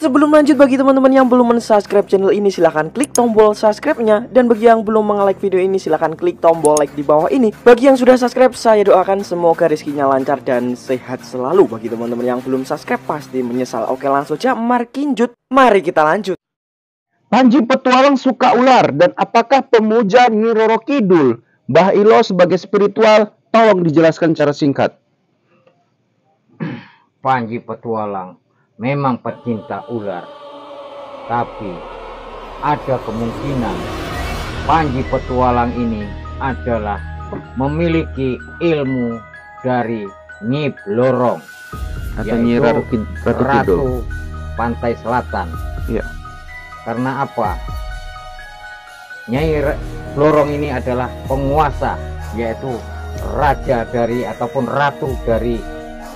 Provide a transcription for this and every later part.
sebelum lanjut, bagi teman-teman yang belum mensubscribe channel ini silahkan klik tombol subscribe-nya. Dan bagi yang belum nge-like video ini silahkan klik tombol like di bawah ini. Bagi yang sudah subscribe, saya doakan semoga rezekinya lancar dan sehat selalu. Bagi teman-teman yang belum subscribe pasti menyesal. Oke, langsung aja markinjut. Mari kita lanjut. Panji Petualang suka ular, dan apakah pemuja Nyi Roro Kidul? Mbah Ilo sebagai spiritual, tolong dijelaskan secara singkat. Panji Petualang memang pecinta ular, tapi ada kemungkinan Panji Petualang ini adalah memiliki ilmu dari Nyi Blorong Atau Nyi Roro Kidul. Ratu Pantai Selatan. Ya. Karena apa? Nyai Blorong ini adalah penguasa, yaitu raja dari ataupun ratu dari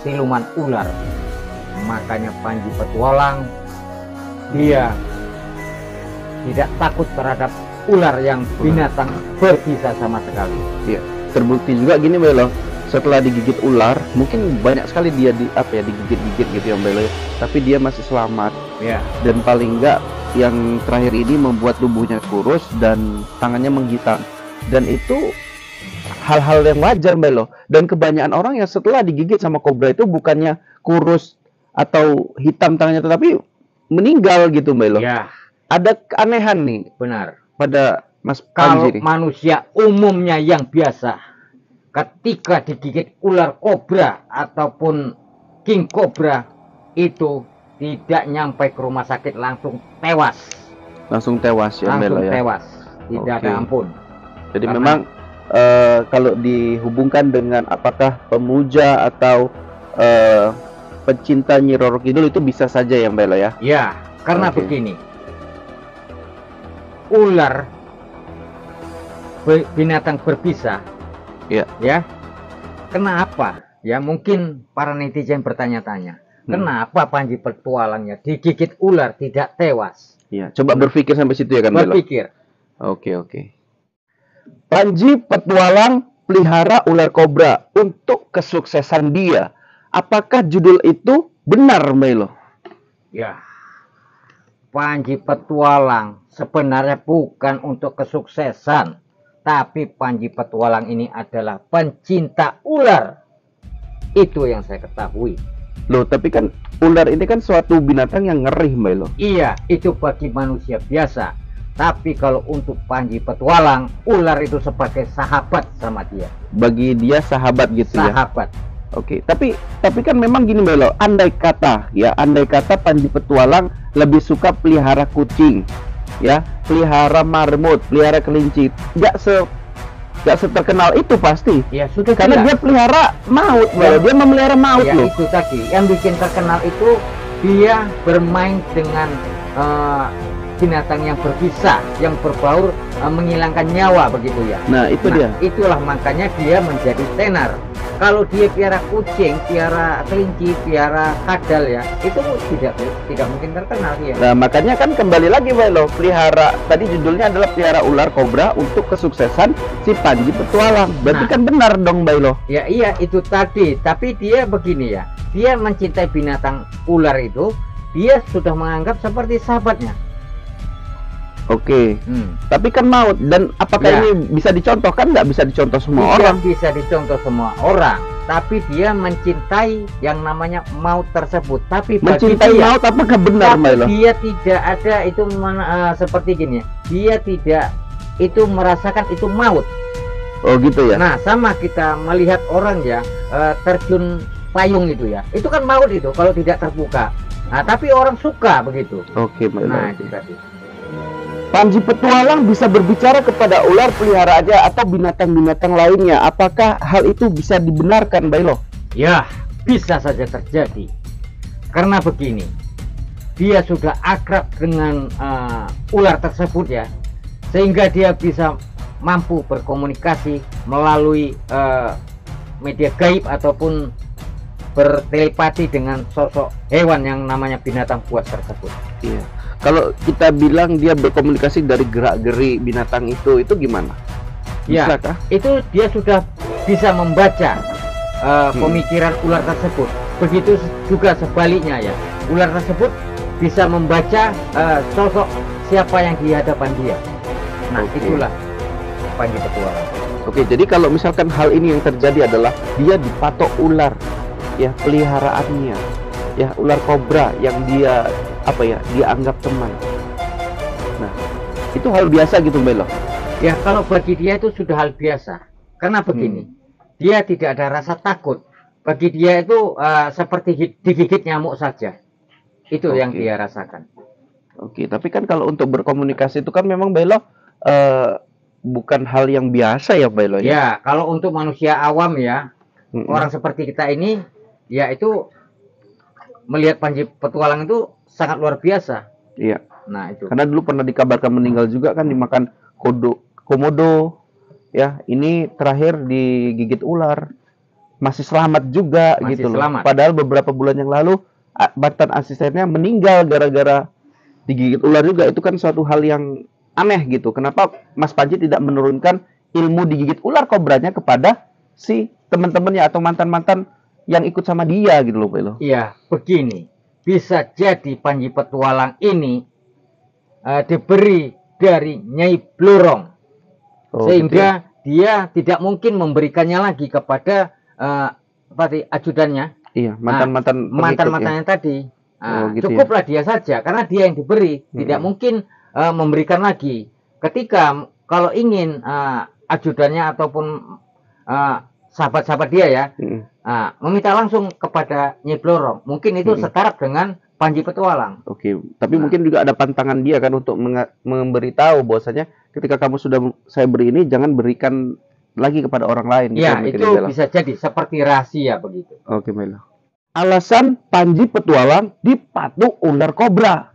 siluman ular. Makanya Panji Petualang dia tidak takut terhadap ular yang binatang berbisa sama sekali. Iya. Terbukti juga gini Belo, setelah digigit ular, mungkin banyak sekali dia digigit-gigit gitu ya Belo, tapi dia masih selamat. Ya. Dan paling enggak yang terakhir ini membuat tubuhnya kurus dan tangannya menghitam, dan itu hal-hal yang wajar Belo. Dan kebanyakan orang yang setelah digigit sama kobra itu bukannya kurus atau hitam tangannya, tetapi meninggal gitu Belo. Ya. Ada keanehan nih Benar. pada Mas Kalau Panji nih. manusia umumnya yang biasa ketika digigit ular kobra ataupun king kobra itu tidak nyampe ke rumah sakit, langsung tewas. Langsung tewas ya Belo Langsung ya. tewas. Tidak ada ampun. Jadi Karena memang kalau dihubungkan dengan apakah pemuja atau pecinta Nyi Roro Kidul itu bisa saja ya Belo ya. Ya, karena Oke. begini. Ular binatang berbisa. Iya. Ya. Kenapa? Ya mungkin para netizen bertanya-tanya. Kenapa Panji Petualangnya digigit ular tidak tewas? Iya, coba berpikir sampai situ ya kan Belo. Berpikir. Oke. Panji Petualang pelihara ular kobra untuk kesuksesan dia. Apakah judul itu benar Belo? Ya. Panji Petualang sebenarnya bukan untuk kesuksesan, tapi Panji Petualang ini adalah pencinta ular. Itu yang saya ketahui. Loh, tapi kan ular ini kan suatu binatang yang ngeri Belo. Iya, itu bagi manusia biasa. Tapi kalau untuk Panji Petualang, ular itu sebagai sahabat sama dia. Bagi dia sahabat gitu ya. Sahabat. Oke, tapi kan memang gini Belo, andai kata Panji Petualang lebih suka pelihara kucing, ya, pelihara marmut, pelihara kelinci, nggak seterkenal itu pasti. Ya sudah, Karena dia pelihara maut Belo, dia memelihara maut ya, loh. itu tadi yang bikin terkenal itu dia bermain dengan binatang yang berbisa, yang berbaur, menghilangkan nyawa begitu ya. Nah, itu dia. Itulah makanya dia menjadi tenar. Kalau dia piara kucing, piara kelinci, piara kadal ya, itu tidak mungkin terkenal dia. Nah, makanya kan kembali lagi Belo, pelihara, tadi judulnya adalah pelihara ular kobra untuk kesuksesan si Panji Petualang. Berarti Nah. kan benar dong Belo. Ya iya itu tadi, tapi dia begini ya, dia mencintai binatang ular itu, dia sudah menganggap seperti sahabatnya. Oke. Tapi kan maut, dan apakah Ya. ini bisa dicontoh? Kan nggak bisa dicontoh semua Tidak orang. bisa dicontoh semua orang, tapi dia mencintai yang namanya maut tersebut. Tapi bagi Mencintai dia, maut apakah benar tapi Belo? dia tidak ada itu seperti gini ya. Dia tidak itu merasakan itu maut. Oh gitu ya. Nah, sama kita melihat orang ya terjun payung itu ya. Itu kan maut itu kalau tidak terbuka. Nah, tapi orang suka begitu. Oke Belo. Nah, itu tadi. Panji Petualang bisa berbicara kepada ular pelihara aja atau binatang-binatang lainnya. Apakah hal itu bisa dibenarkan Belo? Ya, bisa saja terjadi. Karena begini, dia sudah akrab dengan ular tersebut ya, sehingga dia bisa mampu berkomunikasi melalui media gaib ataupun bertelepati dengan sosok hewan yang namanya binatang buas tersebut. Iya. Kalau kita bilang dia berkomunikasi dari gerak-geri binatang itu gimana? Ya, Bisakah? itu dia sudah bisa membaca pemikiran ular tersebut. Begitu juga sebaliknya ya. Ular tersebut bisa membaca sosok siapa yang di hadapan dia. Nah, Oke. itulah Panji Petualang. Oke, jadi kalau misalkan hal ini yang terjadi adalah dia dipatok ular, ya peliharaannya, ya ular kobra yang dia dia anggap teman. Nah, itu hal biasa gitu, Belo. Ya, kalau bagi dia itu sudah hal biasa. Karena begini, dia tidak ada rasa takut. Bagi dia itu seperti digigit nyamuk saja. Itu yang Oke. dia rasakan. Oke, tapi kan kalau untuk berkomunikasi itu kan memang Belo bukan hal yang biasa ya, Belo ya. Ya, kalau untuk manusia awam ya, Mm-mm. orang seperti kita ini, ya itu melihat Panji Petualang itu sangat luar biasa. Iya. Nah, itu. Karena dulu pernah dikabarkan meninggal juga kan dimakan komodo. Ya, ini terakhir digigit ular. Masih selamat juga Masih gitu loh. selamat. Padahal beberapa bulan yang lalu mantan asistennya meninggal gara-gara digigit ular juga. Itu kan suatu hal yang aneh gitu. Kenapa Mas Panji tidak menurunkan ilmu digigit ular kobranya kepada si teman-temannya atau mantan-mantan yang ikut sama dia gitu loh, Belo. Iya, begini. Bisa jadi Panji Petualang ini diberi dari Nyai Blorong. Oh, Sehingga dia tidak mungkin memberikannya lagi kepada ajudannya, iya, mantan-mantan pengikut ya. mantan-mantannya tadi. Oh, gitu Cukuplah dia saja, karena dia yang diberi, tidak mungkin memberikan lagi. Ketika kalau ingin ajudannya ataupun sahabat-sahabat dia ya, meminta langsung kepada Nyai Blorong, mungkin itu setarap dengan Panji Petualang. Oke, tapi mungkin juga ada pantangan dia kan untuk memberitahu bahwasanya ketika kamu sudah saya beri ini jangan berikan lagi kepada orang lain. Ya, gitu, itu Bella. bisa jadi seperti rahasia begitu. Oke, Bella. Alasan Panji Petualang dipatuk ular kobra.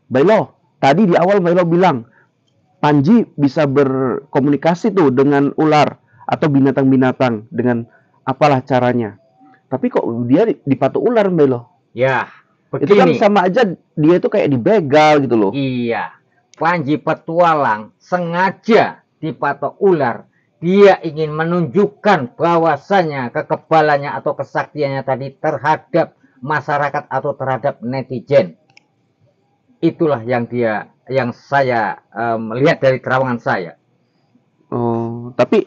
Belo, tadi di awal Belo bilang Panji bisa berkomunikasi tuh dengan ular atau binatang-binatang dengan apalah caranya. Tapi kok dia dipatuk ular, Belo? Ya, Itu kan begini. sama aja dia itu kayak dibegal gitu loh. Iya, Panji Petualang sengaja dipatok ular. Dia ingin menunjukkan bahwasannya kekebalannya atau kesaktiannya tadi terhadap masyarakat atau terhadap netizen. Itulah yang saya melihat dari terawangan saya. Oh, tapi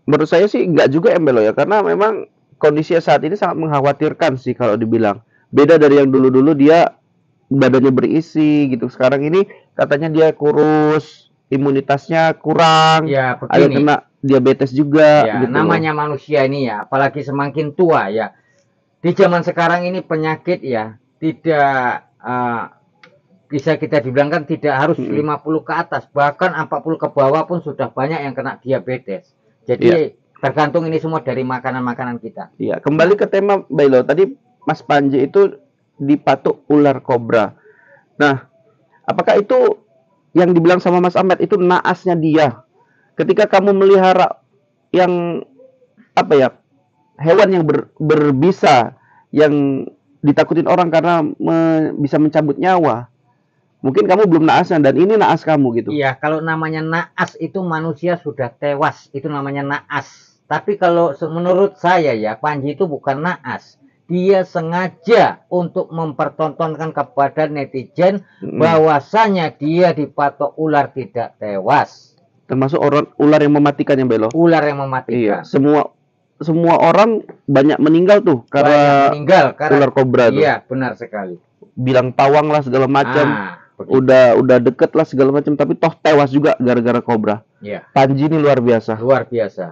menurut saya sih enggak juga Embelo ya, karena memang kondisinya saat ini sangat mengkhawatirkan sih kalau dibilang. Beda dari yang dulu-dulu dia badannya berisi gitu. Sekarang ini katanya dia kurus, imunitasnya kurang, Ya, ada begini. kena diabetes juga Ya, gitu. namanya manusia ini ya, apalagi semakin tua ya. Di zaman sekarang ini penyakit ya tidak bisa kita dibilangkan tidak harus 50 ke atas, bahkan 40 ke bawah pun sudah banyak yang kena diabetes. Jadi tergantung ini semua dari makanan-makanan kita. Iya, kembali ke tema Belo. Tadi Mas Panji itu dipatuk ular kobra. Nah, apakah itu yang dibilang sama Mas Ahmed itu naasnya dia? Ketika kamu melihara yang hewan yang berbisa yang ditakutin orang karena bisa mencabut nyawa, mungkin kamu belum naasnya dan ini naas kamu gitu. Iya, kalau namanya naas itu manusia sudah tewas, itu namanya naas. Tapi kalau menurut saya ya, Panji itu bukan naas. Dia sengaja untuk mempertontonkan kepada netizen bahwasanya dia dipatok ular tidak tewas. Termasuk ular yang mematikan yang Belo. Ular yang Iya, mematikan. semua orang banyak meninggal tuh Banyak karena meninggal karena ular kobra tuh. Iya, benar sekali. Bilang pawang lah segala macam. Begitu. Udah deket lah segala macam, tapi toh tewas juga gara-gara kobra. Iya, Panji ini luar biasa. luar biasa.